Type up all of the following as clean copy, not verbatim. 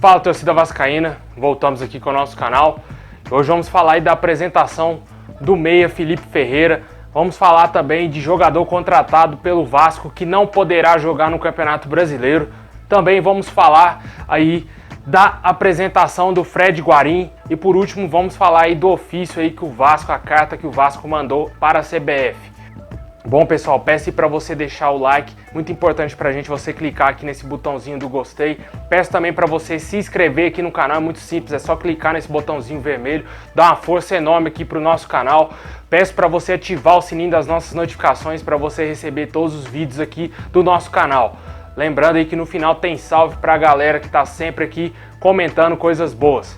Fala, torcida vascaína, voltamos aqui com o nosso canal. Hoje vamos falar aí da apresentação do meia Felipe Ferreira. Vamos falar também de jogador contratado pelo Vasco que não poderá jogar no Campeonato Brasileiro. Também vamos falar aí da apresentação do Fred Guarim e por último vamos falar aí do ofício aí que o Vasco, a carta que o Vasco mandou para a CBF. Bom, pessoal, peço para você deixar o like, muito importante pra gente você clicar aqui nesse botãozinho do gostei. Peço também para você se inscrever aqui no canal, é muito simples, é só clicar nesse botãozinho vermelho, dá uma força enorme aqui pro nosso canal. Peço para você ativar o sininho das nossas notificações para você receber todos os vídeos aqui do nosso canal. Lembrando aí que no final tem salve pra galera que tá sempre aqui comentando coisas boas.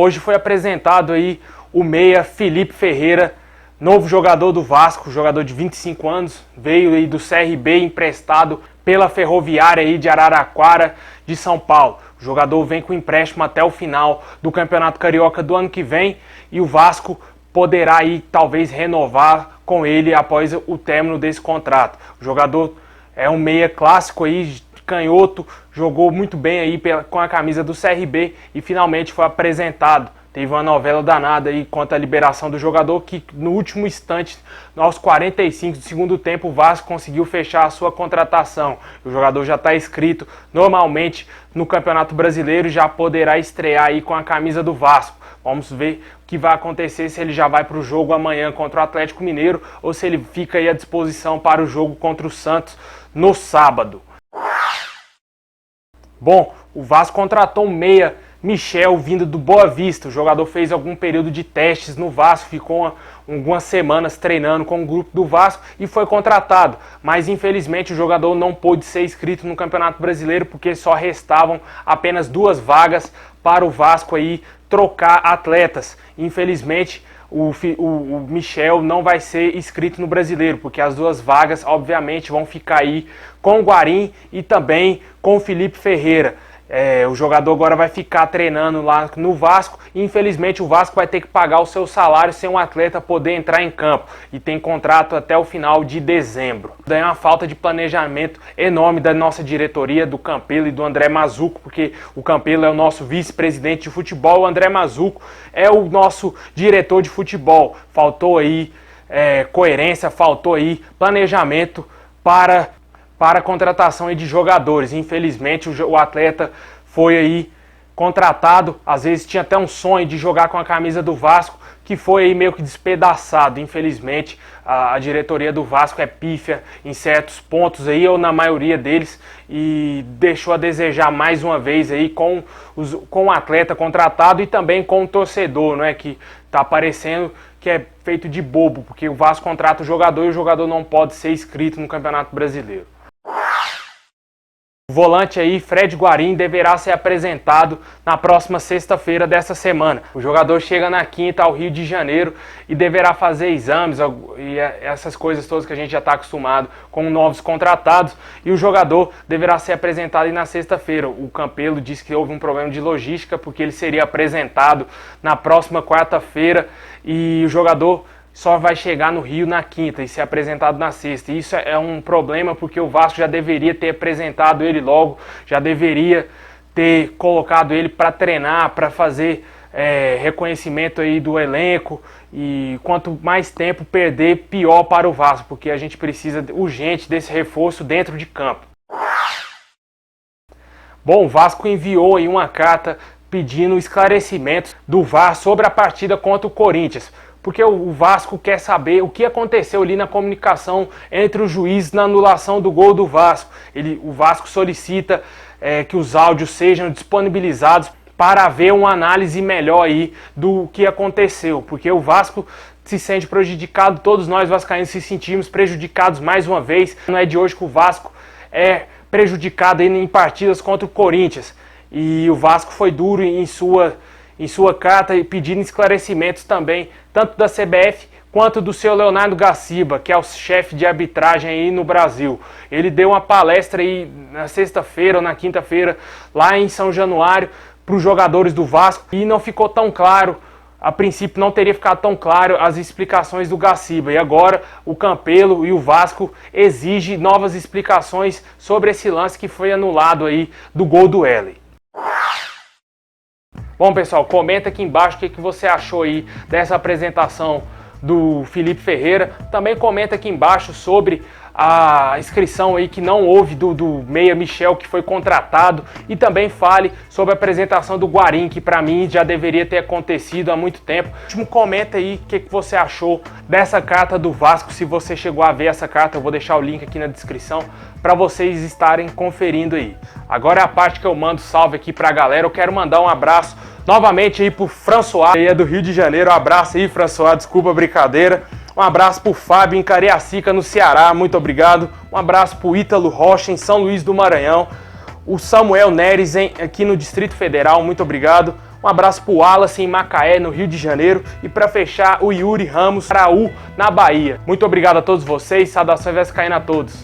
Hoje foi apresentado aí o meia Felipe Ferreira, novo jogador do Vasco, jogador de 25 anos, veio aí do CRB emprestado pela Ferroviária aí de Araraquara, de São Paulo. O jogador vem com empréstimo até o final do Campeonato Carioca do ano que vem e o Vasco poderá aí talvez renovar com ele após o término desse contrato. O jogador é um meia clássico aí, canhoto, jogou muito bem aí com a camisa do CRB e finalmente foi apresentado. Teve uma novela danada aí quanto à liberação do jogador que no último instante, aos 45 do segundo tempo, o Vasco conseguiu fechar a sua contratação. O jogador já está inscrito normalmente no Campeonato Brasileiro e já poderá estrear aí com a camisa do Vasco. Vamos ver o que vai acontecer, se ele já vai para o jogo amanhã contra o Atlético Mineiro ou se ele fica aí à disposição para o jogo contra o Santos no sábado. Bom, o Vasco contratou um meia Michel vindo do Boa Vista. O jogador fez algum período de testes no Vasco, ficou algumas semanas treinando com o grupo do Vasco e foi contratado. Mas infelizmente o jogador não pôde ser inscrito no Campeonato Brasileiro porque só restavam apenas 2 vagas para o Vasco aí trocar atletas. Infelizmente o Michel não vai ser inscrito no Brasileiro, porque as 2 vagas obviamente vão ficar aí com o Guarim e também com o Felipe Ferreira. O jogador agora vai ficar treinando lá no Vasco e infelizmente o Vasco vai ter que pagar o seu salário sem um atleta poder entrar em campo e tem contrato até o final de dezembro. Daí é uma falta de planejamento enorme da nossa diretoria, do Campelo e do André Mazzuco, porque o Campelo é o nosso vice-presidente de futebol, o André Mazzuco é o nosso diretor de futebol. Faltou aí coerência, faltou aí planejamento para a contratação aí de jogadores. Infelizmente o atleta foi aí contratado, às vezes tinha até um sonho de jogar com a camisa do Vasco, que foi aí meio que despedaçado. Infelizmente a diretoria do Vasco é pífia em certos pontos aí, ou na maioria deles, e deixou a desejar mais uma vez aí com o atleta contratado e também com o torcedor, não é, que tá parecendo que é feito de bobo, porque o Vasco contrata o jogador e o jogador não pode ser inscrito no Campeonato Brasileiro. O volante aí, Fred Guarim, deverá ser apresentado na próxima sexta-feira dessa semana. O jogador chega na quinta ao Rio de Janeiro e deverá fazer exames e essas coisas todas que a gente já está acostumado com novos contratados. E o jogador deverá ser apresentado aí na sexta-feira. O Campelo disse que houve um problema de logística porque ele seria apresentado na próxima quarta-feira e o jogador só vai chegar no Rio na quinta e ser apresentado na sexta. E isso é um problema porque o Vasco já deveria ter apresentado ele logo, já deveria ter colocado ele para treinar, para fazer reconhecimento aí do elenco. E quanto mais tempo perder, pior para o Vasco, porque a gente precisa urgente desse reforço dentro de campo. Bom, o Vasco enviou aí uma carta pedindo esclarecimentos do VAR sobre a partida contra o Corinthians, porque o Vasco quer saber o que aconteceu ali na comunicação entre os juízes na anulação do gol do Vasco. O Vasco solicita que os áudios sejam disponibilizados para haver uma análise melhor aí do que aconteceu, porque o Vasco se sente prejudicado, todos nós vascaínos se sentimos prejudicados mais uma vez. Não é de hoje que o Vasco é prejudicado aí em partidas contra o Corinthians, e o Vasco foi duro em sua carta pedindo esclarecimentos também, tanto da CBF quanto do seu Leonardo Gaciba, que é o chefe de arbitragem aí no Brasil. Ele deu uma palestra aí na sexta-feira ou na quinta-feira, lá em São Januário, para os jogadores do Vasco, e não ficou tão claro a princípio não teria ficado tão claro as explicações do Gaciba. E agora o Campelo e o Vasco exigem novas explicações sobre esse lance que foi anulado aí do gol do Wesley. Bom, pessoal, comenta aqui embaixo o que você achou aí dessa apresentação do Felipe Ferreira. Também comenta aqui embaixo sobre a inscrição aí que não houve do meia Michel, que foi contratado, e também fale sobre a apresentação do Guarim, que para mim já deveria ter acontecido há muito tempo. Comenta aí o que você achou dessa carta do Vasco. Se você chegou a ver essa carta, eu vou deixar o link aqui na descrição para vocês estarem conferindo aí. Agora é a parte que eu mando salve aqui pra galera. Eu quero mandar um abraço novamente aí pro François, aí é do Rio de Janeiro. Um abraço aí, François, desculpa a brincadeira. Um abraço pro Fábio em Cariacica, no Ceará, muito obrigado. Um abraço pro Ítalo Rocha em São Luís do Maranhão. O Samuel Neres aqui no Distrito Federal, muito obrigado. Um abraço pro Wallace em Macaé, no Rio de Janeiro. E para fechar, o Yuri Ramos, Araú, na Bahia. Muito obrigado a todos vocês, saudações vascaínas a todos.